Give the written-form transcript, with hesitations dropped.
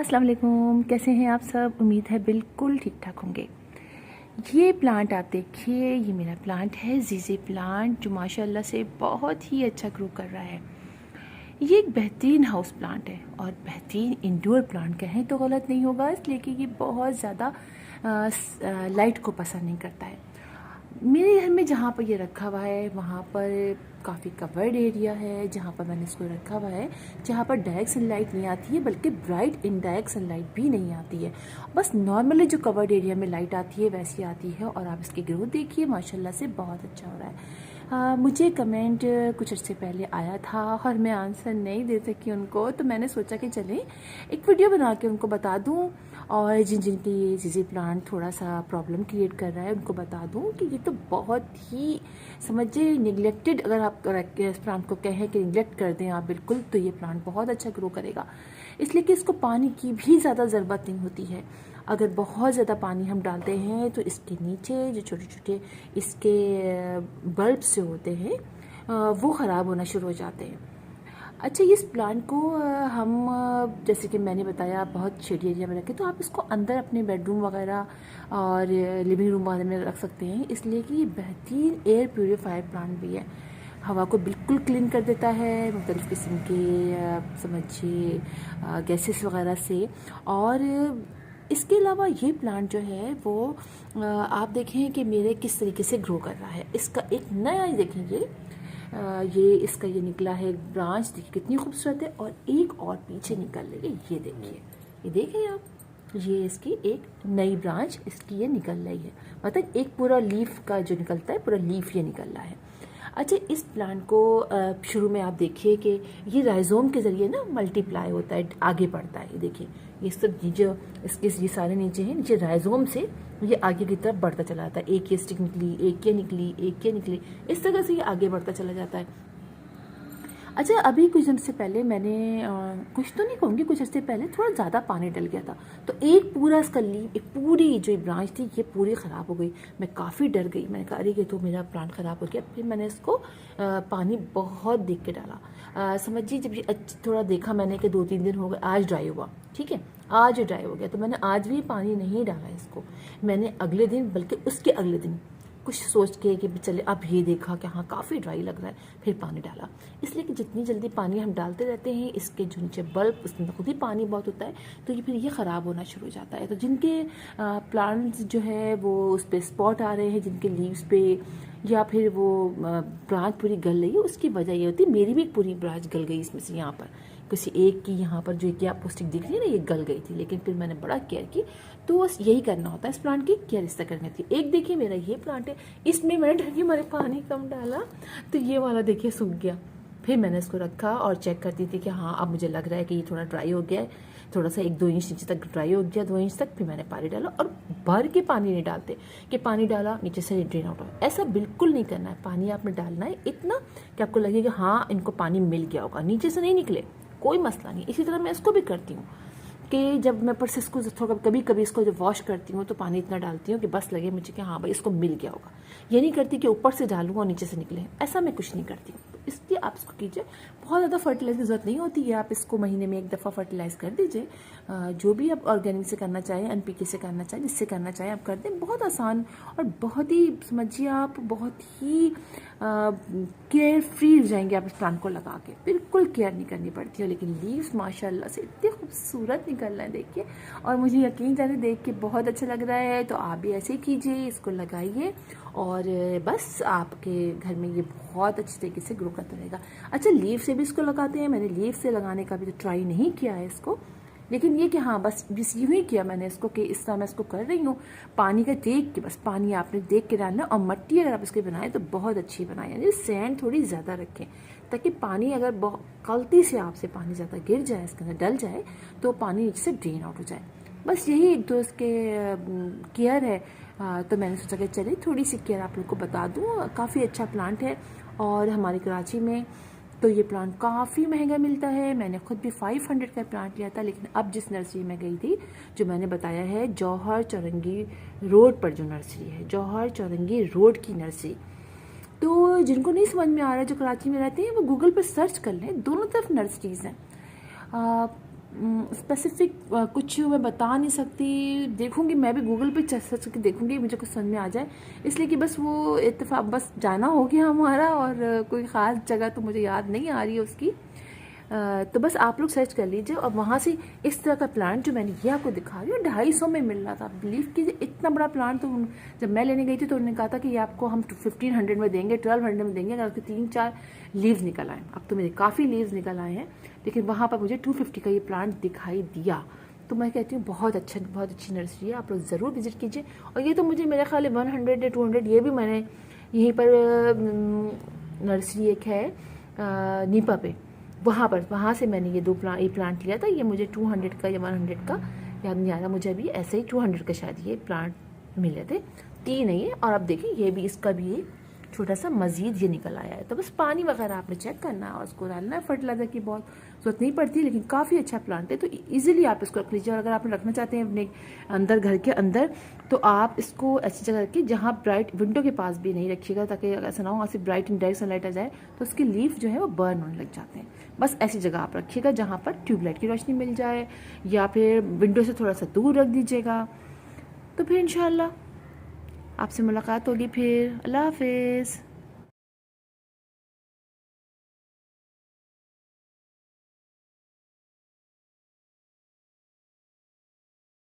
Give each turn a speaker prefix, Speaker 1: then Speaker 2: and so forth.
Speaker 1: अस्सलाम वालेकुम, कैसे हैं आप सब। उम्मीद है बिल्कुल ठीक ठाक होंगे। ये प्लांट आप देखिए, ये मेरा प्लांट है जीजी प्लांट, जो माशाल्लाह से बहुत ही अच्छा ग्रो कर रहा है। ये एक बेहतरीन हाउस प्लांट है और बेहतरीन इंडोर प्लांट कहें तो गलत नहीं होगा, इसलिए कि ये बहुत ज़्यादा लाइट को पसंद नहीं करता है। मेरे घर में जहाँ पर ये रखा हुआ है वहाँ पर काफ़ी कवर्ड एरिया है, जहाँ पर मैंने इसको रखा हुआ है, जहाँ पर डायरेक्ट सनलाइट नहीं आती है, बल्कि ब्राइट इनडायरेक्ट सनलाइट भी नहीं आती है। बस नॉर्मली जो कवर्ड एरिया में लाइट आती है वैसी आती है। और आप इसकी ग्रोथ देखिए, माशाल्लाह से बहुत अच्छा हो रहा है। मुझे कमेंट कुछ अर्से पहले आया था और मैं आंसर नहीं दे सकी उनको, तो मैंने सोचा कि चलें एक वीडियो बना के उनको बता दूं, और जिन जिन की ये जीजी प्लांट थोड़ा सा प्रॉब्लम क्रिएट कर रहा है उनको बता दूं कि ये तो बहुत ही समझिए निगलेक्टेड, अगर आप इस प्लांट को कहें कि निगलेक्ट कर दें आप बिल्कुल, तो ये प्लांट बहुत अच्छा ग्रो करेगा। इसलिए कि इसको पानी की भी ज़्यादा ज़रूरत नहीं होती है। अगर बहुत ज़्यादा पानी हम डालते हैं तो इसके नीचे जो छोटे छोटे इसके बल्ब्स जो होते हैं वो ख़राब होना शुरू हो जाते हैं। अच्छा, इस प्लांट को हम जैसे कि मैंने बताया बहुत शेडी एरिया में रखें, तो आप इसको अंदर अपने बेडरूम वगैरह और लिविंग रूम वगैरह में रख सकते हैं, इसलिए कि ये बेहतरीन एयर प्योरीफायर प्लांट भी है। हवा को बिल्कुल क्लीन कर देता है मुख्तलिफ़ किस्म के समझिए गैसेस वगैरह से। और इसके अलावा ये प्लांट जो है वो आप देखें कि मेरे किस तरीके से ग्रो कर रहा है। इसका एक नया देखेंगे, ये इसका ये निकला है एक ब्रांच, देखिए कितनी खूबसूरत है, और एक और पीछे निकल रही है, ये देखिए, ये देखें आप, ये इसकी एक नई ब्रांच इसकी ये निकल रही है। मतलब एक पूरा लीफ का जो निकलता है, पूरा लीफ ये निकल रहा है। अच्छा, इस प्लांट को शुरू में आप देखिए कि ये राइजोम के ज़रिए ना मल्टीप्लाई होता है, आगे बढ़ता है। ये देखिए, ये सब नीचे इसके ये सारे नीचे हैं, नीचे राइजोम से ये आगे की तरफ बढ़ता चला जाता है। एक ये स्टिक निकली, एक ये निकली, एक ये निकली, इस तरह से ये आगे बढ़ता चला जाता है। अच्छा, अभी कुछ दिन से पहले मैंने कुछ तो नहीं कहूँगी, कुछ अर्से पहले थोड़ा ज़्यादा पानी डल गया था, तो एक पूरा इसका लीफ, एक पूरी जो ब्रांच थी ये पूरी ख़राब हो गई। मैं काफ़ी डर गई, मैंने कहा अरे ये तो मेरा प्लांट ख़राब हो गया। फिर मैंने इसको पानी बहुत देख के डाला। समझिए जब ये थोड़ा देखा मैंने कि 2-3 दिन हो गए, आज ड्राई हुआ, ठीक है, आज ड्राई हो गया, तो मैंने आज भी पानी नहीं डाला इसको। मैंने अगले दिन, बल्कि उसके अगले दिन कुछ सोच के कि चले अब ये देखा कि हाँ काफ़ी ड्राई लग रहा है, फिर पानी डाला। इसलिए कि जितनी जल्दी पानी हम डालते रहते हैं, इसके जो नीचे बल्ब उसमें खुद ही पानी बहुत होता है, तो ये फिर ये ख़राब होना शुरू हो जाता है। तो जिनके प्लांट्स जो है वो उस पर स्पॉट आ रहे हैं, जिनके लीव्स पे, या फिर वो ब्रांच पूरी गल रही है, उसकी वजह ये होती है। मेरी भी एक पूरी ब्रांच गल गई इसमें से, यहाँ पर किसी एक की यहाँ पर जो कि आपको स्टिक दिख रही है ना, ये गल गई थी, लेकिन फिर मैंने बड़ा केयर की। तो बस यही करना होता है, इस प्लांट की केयर इस तरह करनी होती है। एक देखिए मेरा ये प्लांट है, इसमें मैंने डर के मैंने पानी कम डाला तो ये वाला देखिए सूख गया। फिर मैंने इसको रखा और चेक करती थी कि हाँ अब मुझे लग रहा है कि ये थोड़ा ड्राई हो गया है, थोड़ा सा 1-2 इंच नीचे तक ड्राई हो गया, 2 इंच तक। फिर मैंने पानी डाला, और भर के पानी नहीं डालते कि पानी डाला नीचे से ड्रेन आउट हो, ऐसा बिल्कुल नहीं करना है। पानी आपने डालना है इतना कि आपको लगे कि हाँ इनको पानी मिल गया होगा, नीचे से नहीं निकले, कोई मसला नहीं। इसी तरह मैं इसको भी करती हूँ कि जब मैं ऊपर से इसको थोड़ा कभी कभी इसको जब वॉश करती हूँ तो पानी इतना डालती हूँ कि बस लगे मुझे कि हाँ भाई इसको मिल गया होगा। ये नहीं करती कि ऊपर से डालूँ और नीचे से निकले, ऐसा मैं कुछ नहीं करती हूँ। तो इसलिए आप इसको कीजिए, बहुत ज़्यादा फर्टिलाइज की ज़रूरत नहीं होती है। आप इसको महीने में 1 दफ़ा फर्टिलाइज कर दीजिए। जो भी आप ऑर्गेनिक से करना चाहें, NPK से करना चाहें, जिससे करना चाहें आप कर दें। बहुत आसान और बहुत ही समझिए आप बहुत ही केयर फ्री हो जाएंगे आप इस प्लांट को लगा के, बिल्कुल केयर नहीं करनी पड़ती है। लेकिन लीव्स माशाल्लाह से इतने खूबसूरत निकल रहे हैं देखिए, और मुझे यकीन जाने देख के बहुत अच्छा लग रहा है। तो आप भी ऐसे ही कीजिए, इसको लगाइए, और बस आपके घर में ये बहुत अच्छी तरीके से ग्रो करता रहेगा। अच्छा, लीव से भी इसको लगाते हैं, मैंने लीव से लगाने का भी तो ट्राई नहीं किया है इसको, लेकिन ये कि हाँ बस यूँ ही किया मैंने इसको कि इस तरह मैं इसको कर रही हूँ। पानी का देख के, बस पानी आपने देख के डालना, और मिट्टी अगर आप इसकी बनाएं तो बहुत अच्छी बनाएं, यानी सैंड थोड़ी ज़्यादा रखें, ताकि पानी अगर गलती से आपसे पानी ज़्यादा गिर जाए, इसके अंदर डल जाए, तो पानी नीचे से ड्रेन आउट हो जाए। बस यही एक दो इसके केयर है। तो मैंने सोचा कि चलिए थोड़ी सी केयर आप लोग को बता दूँ। काफ़ी अच्छा प्लांट है, और हमारी कराची में तो ये प्लांट काफ़ी महंगा मिलता है। मैंने खुद भी 500 का प्लांट लिया था, लेकिन अब जिस नर्सरी में गई थी, जो मैंने बताया है जौहर चौरंगी रोड पर जो नर्सरी है, जौहर चौरंगी रोड की नर्सरी, तो जिनको नहीं समझ में आ रहा है, जो कराची में रहते हैं, वो गूगल पर सर्च कर लें, दोनों तरफ नर्सरीज़ हैं। स्पेसिफिक कुछ मैं बता नहीं सकती, देखूंगी मैं भी गूगल पे सर्च करके देखूंगी, मुझे कुछ समझ में आ जाए, इसलिए कि बस वो इत्तेफाक बस जाना हो गया हमारा, और कोई ख़ास जगह तो मुझे याद नहीं आ रही है उसकी। तो बस आप लोग सर्च कर लीजिए, और वहाँ से इस तरह का प्लांट जो मैंने ये आपको दिखा रही हूँ 250 में मिल रहा था। बिलीव कीजिए इतना बड़ा प्लांट, तो जब मैं लेने गई थी तो उन्होंने कहा था कि ये आपको हम 1500 में देंगे, 1200 में देंगे अगर आपके 3-4 लीव्स निकल आए। अब तो मेरे काफ़ी लीव्स निकल आए हैं, लेकिन वहाँ पर मुझे 250 का ये प्लांट दिखाई दिया। तो मैं कहती हूँ बहुत बहुत अच्छी नर्सरी है, आप लोग ज़रूर विज़िट कीजिए। और ये तो मुझे मेरे ख्याल है 100 या 200, ये भी मैंने यहीं पर नर्सरी एक है नीपा पे, वहाँ से मैंने ये ये प्लांट लिया था। ये मुझे 200 का या 100 का याद नहीं आ रहा मुझे अभी, ऐसे ही 200 का शायद ये प्लांट मिले थे, 3 नहीं है। और अब देखिए ये भी, इसका भी एक छोटा सा मज़ीद ये निकल आया है। तो बस पानी वगैरह आपने चेक करना है और उसको डालना है, फर्टिलाइज़र की बहुत ज़रूरत नहीं पड़ती, लेकिन काफ़ी अच्छा प्लांट है, तो ईजिली आप इसको रख लीजिए। और अगर आप रखना चाहते हैं अपने अंदर, घर के अंदर, तो आप इसको ऐसी जगह रखिए जहाँ ब्राइट विंडो के पास भी नहीं रखिएगा, ताकि ऐसा ना हो ऐसे ब्राइट डायरेक्ट सनलाइट आ जाए तो उसकी लीफ जो है वो बर्न होने लग जाते हैं। बस ऐसी जगह आप रखिएगा जहाँ पर ट्यूबलाइट की रोशनी मिल जाए, या फिर विंडो से थोड़ा सा दूर रख दीजिएगा। तो फिर इंशाल्लाह आपसे मुलाकात होगी फिर। अल्लाह हाफिज़।